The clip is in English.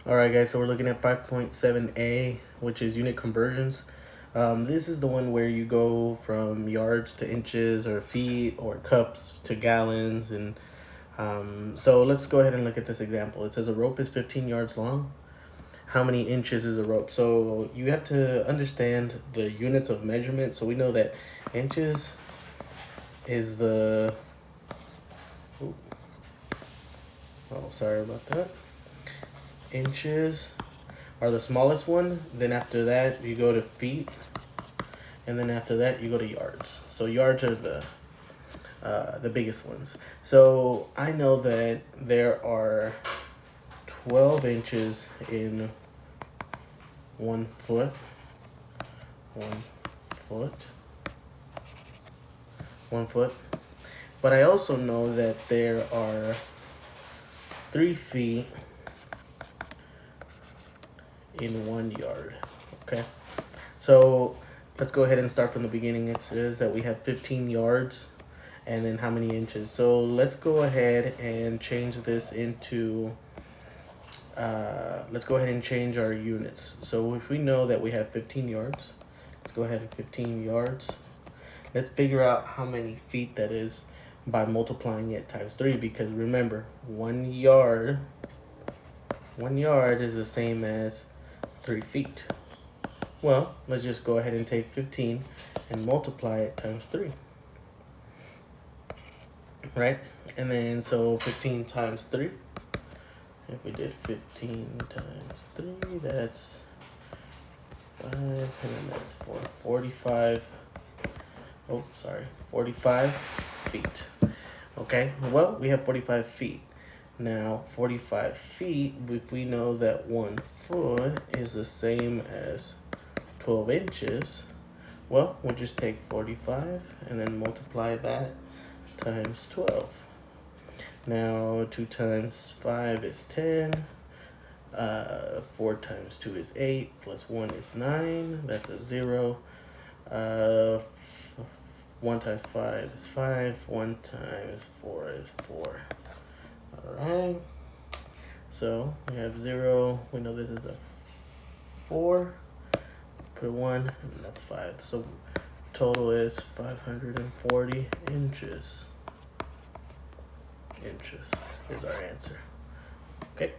All right, guys, so we're looking at 5.7a, which is unit conversions. This is the one where you go from yards to inches or feet or cups to gallons. And so let's go ahead and look at this example. It says a rope is 15 yards long. How many inches is a rope? So you have to understand the units of measurement. So we know that inches is the... Oh, sorry about that. Inches are the smallest one. Then after that, you go to feet. And then after that, you go to yards. So yards are the biggest ones. So I know that there are 12 inches in 1 foot. 1 foot. 1 foot. But I also know that there are 3 feet in 1 yard. Okay, so let's go ahead and start from the beginning. It says that we have 15 yards and then how many inches. So let's go ahead and change this into let's go ahead and change our units. So if we know that we have 15 yards, let's go ahead and 15 yards. Let's figure out how many feet that is by multiplying it times 3, because remember, 1 yard is the same as 3 feet. Well, let's just go ahead and take 15 and multiply it times 3. Right? And then so 15 times 3. If we did 15 times 3, that's 5, and then that's 4. 45. Oh, sorry. 45 feet. Okay, well, we have 45 feet. Now, 45 feet, if we know that 1 foot is the same as 12 inches, well, we'll just take 45 and then multiply that times 12. Now, 2 times 5 is 10. 4 times 2 is 8. Plus 1 is 9. That's a 0. 1 times 5 is 5. 1 times 4 is 4. Alright. So we have 0. We know this is a 4. Put 1, and that's 5. So total is 540 inches. Here's our answer. Okay.